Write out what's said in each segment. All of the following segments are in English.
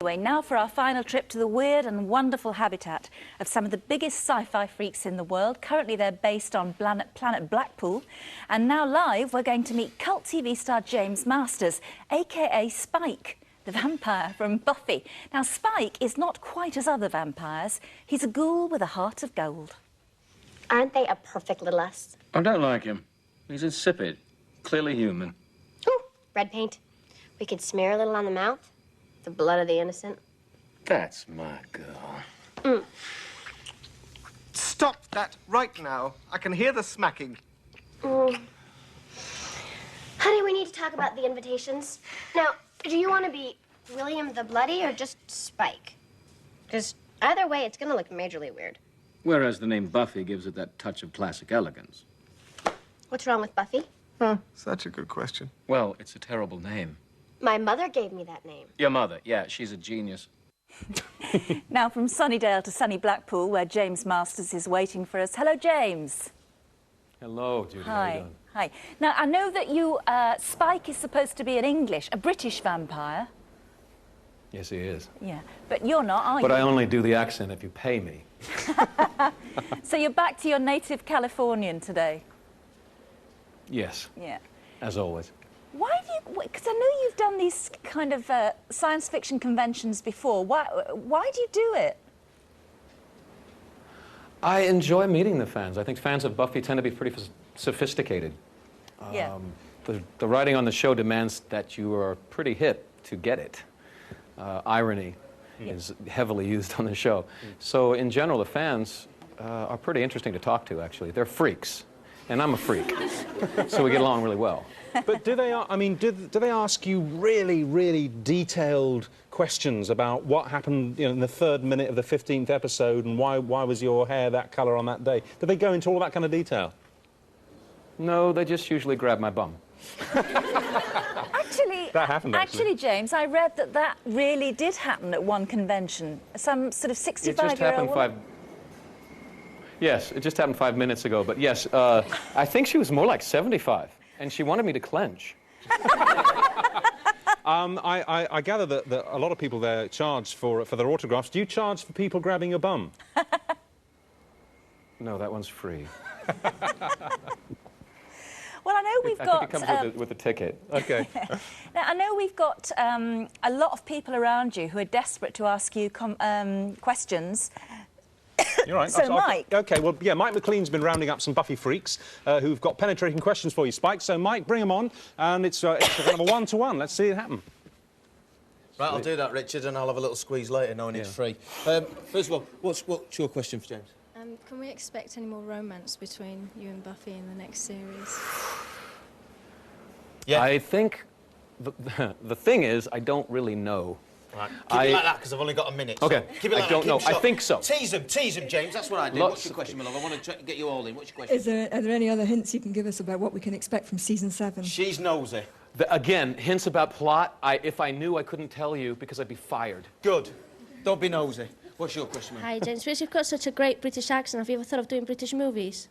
Anyway, now for our final trip to the weird and wonderful habitat of some of the biggest sci-fi freaks in the world. Currently they're based on planet Blackpool. And now live we're going to meet cult TV star James Marsters, a.k.a. Spike, the vampire from Buffy. Now Spike is not quite as other vampires. He's a ghoul with a heart of gold. Aren't they a perfect little us? I don't like him. He's insipid. Clearly human. Ooh, red paint. We could smear a little on the mouth. The blood of the innocent. That's my girl. Stop that right now. I can hear the smacking. Honey, we need to talk about the invitations. Now, do you want to be William the Bloody or just Spike? Because either way, it's going to look majorly weird. Whereas the name Buffy gives it that touch of classic elegance. What's wrong with Buffy? Such a good question. Well, it's a terrible name. My mother gave me that name. Your mother, yeah, she's a genius. Now from Sunnydale to sunny Blackpool, where James Marsters is waiting for us. Hello, James. Hello, Judy. How you Hi. doing? Hi. Now, I know that you, Spike is supposed to be a British vampire. Yes, he is. Yeah, but you're not, are you? But I only do the accent if you pay me. So you're back to your native Californian today? Yes, Yeah. as always. Why do you... Because I know you've done these kind of science fiction conventions before. Why do you do it? I enjoy meeting the fans. I think fans of Buffy tend to be pretty sophisticated. Yeah. The writing on the show demands that you are pretty hip to get it. Irony is heavily used on the show. So in general, the fans are pretty interesting to talk to, actually. They're freaks, and I'm a freak. So we get along really well. But do they, I mean, do they ask you really, really detailed questions about what happened, you know, in the 3rd minute of the 15th episode and why was your hair that colour on that day? Do they go into all that kind of detail? No, they just usually grab my bum. Actually, That happened, actually. James, I read that really did happen at one convention. Some sort of 65-year-old woman. Yes, it just happened 5 minutes ago, but yes, I think she was more like 75, and she wanted me to clench. I gather that a lot of people there charge for their autographs. Do you charge for people grabbing your bum? No, that one's free. Well, I know we've got... I think it comes with a ticket. OK. Now, I know we've got a lot of people around you who are desperate to ask you questions. You're right. So, Mike... OK, well, yeah, Mike McLean's been rounding up some Buffy freaks who've got penetrating questions for you, Spike. So, Mike, bring them on, and it's kind of a one-to-one. Let's see it happen. Right, I'll do that, Richard, and I'll have a little squeeze later, knowing it's free. First of all, what's your question for James? Can we expect any more romance between you and Buffy in the next series? Yeah. I think the thing is, I don't really know. Right. Keep it like that, because I've only got a minute. OK. So keep it like I don't know. I think so. Tease him, James. That's what I do. What's your question, my love? I want to get you all in. What's your question? Are there any other hints you can give us about what we can expect from season 7? She's nosy. Again, hints about plot. If I knew, I couldn't tell you because I'd be fired. Good. Don't be nosy. What's your question, man? Hi, James. Because you've got such a great British accent, have you ever thought of doing British movies?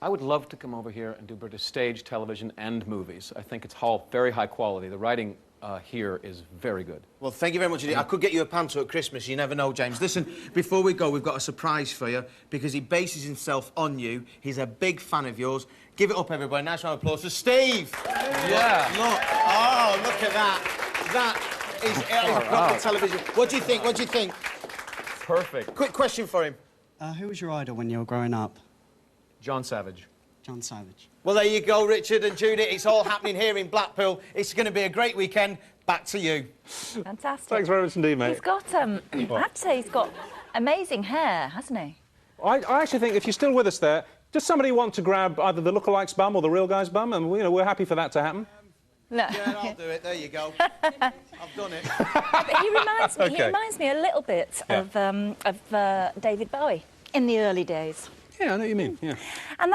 I would love to come over here and do British stage, television, and movies. I think it's all very high quality. The writing here is very good. Well, thank you very much indeed. I could get you a panto at Christmas. You never know, James. Listen, before we go, we've got a surprise for you because he bases himself on you. He's a big fan of yours. Give it up, everybody. Nice round of applause for Steve. Yeah. Look. Oh, look at that. That is proper television. What do you think? What do you think? Perfect. Quick question for him. Who was your idol when you were growing up? John Savage. John Savage. Well, there you go, Richard and Judy. It's all happening here in Blackpool. It's going to be a great weekend. Back to you. Fantastic. Thanks very much indeed, mate. He's got, I have to say, he's got amazing hair, hasn't he? I actually think if you're still with us there, does somebody want to grab either the lookalike's bum or the real guy's bum? And, you know, we're happy for that to happen. No. Yeah, I'll do it. There you go. I've done it. But he reminds me. Okay. He reminds me a little bit of David Bowie in the early days. Yeah, I know what you mean, yeah. And